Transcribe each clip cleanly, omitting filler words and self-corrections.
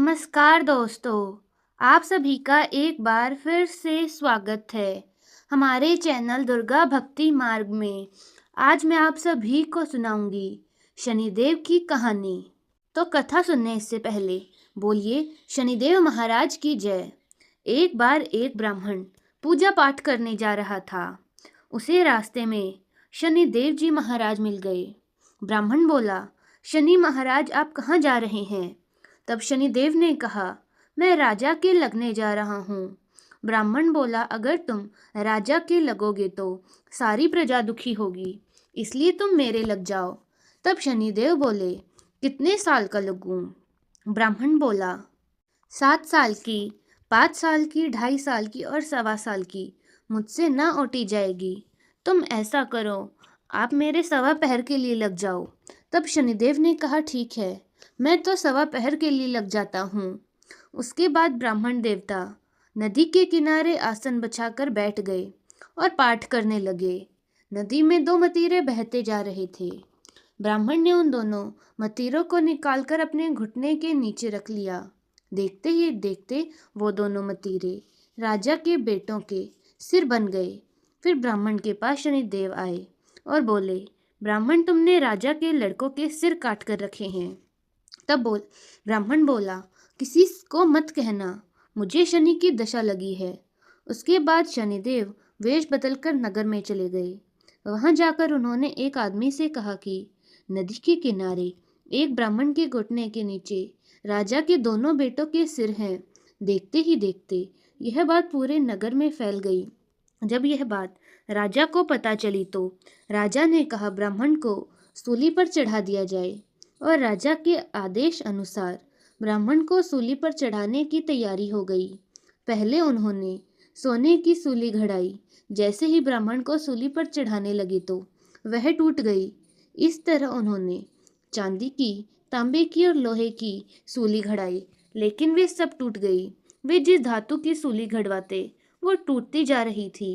नमस्कार दोस्तों, आप सभी का एक बार फिर से स्वागत है हमारे चैनल दुर्गा भक्ति मार्ग में। आज मैं आप सभी को सुनाऊंगी शनिदेव की कहानी। तो कथा सुनने से पहले बोलिए शनिदेव महाराज की जय। एक बार एक ब्राह्मण पूजा पाठ करने जा रहा था। उसे रास्ते में शनिदेव जी महाराज मिल गए। ब्राह्मण बोला, शनि महाराज आप कहाँ जा रहे हैं? तब शनिदेव ने कहा, मैं राजा के लगने जा रहा हूँ। ब्राह्मण बोला, अगर तुम राजा के लगोगे तो सारी प्रजा दुखी होगी, इसलिए तुम मेरे लग जाओ। तब शनिदेव बोले, कितने साल का लगूं? ब्राह्मण बोला, 7 साल की, 5 साल की, 2.5 साल की और 1.25 साल की। मुझसे ना ओटी जाएगी। तुम ऐसा करो, आप मेरे 1.25 पहर के लिए लग जाओ। तब शनिदेव ने कहा, ठीक है, मैं तो 1.25 पहर के लिए लग जाता हूँ। उसके बाद ब्राह्मण देवता नदी के किनारे आसन बिछाकर बैठ गए और पाठ करने लगे। नदी में 2 मतीरे बहते जा रहे थे। ब्राह्मण ने उन दोनों मतीरों को निकालकर अपने घुटने के नीचे रख लिया। देखते ही देखते वो दोनों मतीरे राजा के बेटों के सिर बन गए। फिर ब्राह्मण के पास शनिदेव आए और बोले, ब्राह्मण, तुमने राजा के लड़कों के सिर काट कर रखे हैं। तब ब्राह्मण बोला, किसी को मत कहना, मुझे शनि की दशा लगी है। उसके बाद शनिदेव वेश बदलकर नगर में चले गए। वहां जाकर उन्होंने एक आदमी से कहा कि नदी के किनारे एक ब्राह्मण के घुटने के नीचे राजा के दोनों बेटों के सिर हैं। देखते ही देखते यह बात पूरे नगर में फैल गई। जब यह बात राजा को पता चली तो राजा ने कहा, ब्राह्मण को सूली पर चढ़ा दिया जाए। और राजा के आदेश अनुसार ब्राह्मण को सूली पर चढ़ाने की तैयारी हो गई। पहले उन्होंने सोने की सूली घड़ाई। जैसे ही ब्राह्मण को सूली पर चढ़ाने लगे तो वह टूट गई। इस तरह उन्होंने चांदी की, तांबे की और लोहे की सूली घड़ाई, लेकिन वे सब टूट गई। वे जिस धातु की सूली घड़वाते वो टूटती जा रही थी।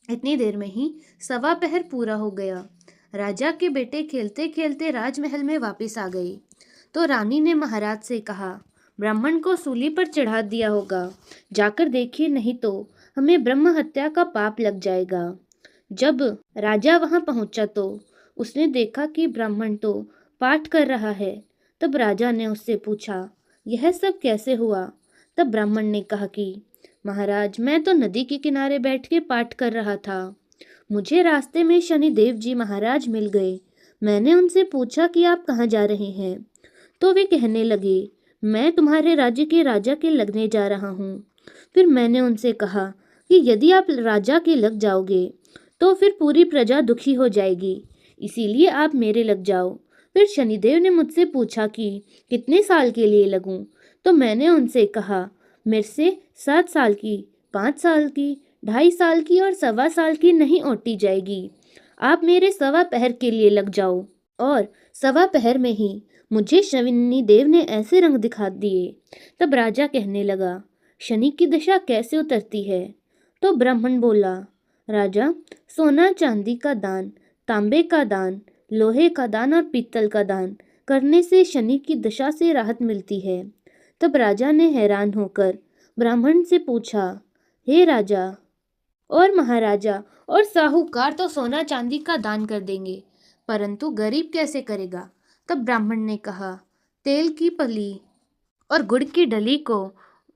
इतनी देर में ही 1.25 पहर पूरा हो गया। राजा के बेटे खेलते खेलते राजमहल में वापस आ गए तो रानी ने महाराज से कहा, ब्राह्मण को सूली पर चढ़ा दिया होगा, जाकर देखिए, नहीं तो हमें ब्रह्म हत्या का पाप लग जाएगा। जब राजा वहां पहुंचा तो उसने देखा कि ब्राह्मण तो पाठ कर रहा है। तब राजा ने उससे पूछा, यह सब कैसे हुआ? तब ब्राह्मण ने कहा कि महाराज, मैं तो नदी के किनारे बैठ के पाठ कर रहा था। मुझे रास्ते में शनिदेव जी महाराज मिल गए। मैंने उनसे पूछा कि आप कहाँ जा रहे हैं? तो वे कहने लगे, मैं तुम्हारे राज्य के राजा के लगने जा रहा हूँ। फिर मैंने उनसे कहा कि यदि आप राजा के लग जाओगे तो फिर पूरी प्रजा दुखी हो जाएगी, इसीलिए आप मेरे लग जाओ। फिर शनिदेव ने मुझसे पूछा कि कितने साल के लिए लगूं? तो मैंने उनसे कहा, मेरे से 7 साल की, 5 साल की, 2.5 साल की और 1.25 साल की नहीं ओटी जाएगी। आप मेरे 1.25 पहर के लिए लग जाओ। और 1.25 पहर में ही मुझे शनिदेव ने ऐसे रंग दिखा दिए। तब राजा कहने लगा, शनि की दशा कैसे उतरती है? तो ब्राह्मण बोला, राजा, सोना चांदी का दान, तांबे का दान, लोहे का दान और पीतल का दान करने से शनि की दशा से राहत मिलती है। तब राजा ने हैरान होकर ब्राह्मण से पूछा, हे राजा और महाराजा और साहूकार तो सोना चांदी का दान कर देंगे, परंतु गरीब कैसे करेगा? तब ब्राह्मण ने कहा, तेल की पली और गुड़ की डली को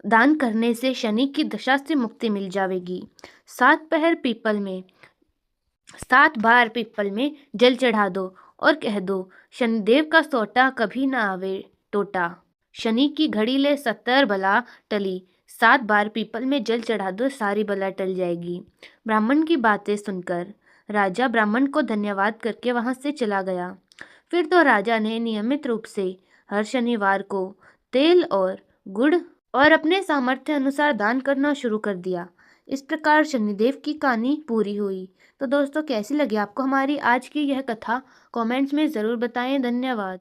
दान करने से शनि की दशा से मुक्ति मिल जाएगी। 7 बार पीपल में जल चढ़ा दो और कह दो, शनिदेव का सोटा कभी ना आवे टोटा। शनि की घड़ी ले 70 बला टली। 7 बार पीपल में जल चढ़ा दो, सारी बला टल जाएगी। ब्राह्मण की बातें सुनकर राजा ब्राह्मण को धन्यवाद करके वहां से चला गया। फिर तो राजा ने नियमित रूप से हर शनिवार को तेल और गुड़ और अपने सामर्थ्य अनुसार दान करना शुरू कर दिया। इस प्रकार शनिदेव की कहानी पूरी हुई। तो दोस्तों, कैसी लगी आपको हमारी आज की यह कथा? कमेंट्स में ज़रूर बताएं। धन्यवाद।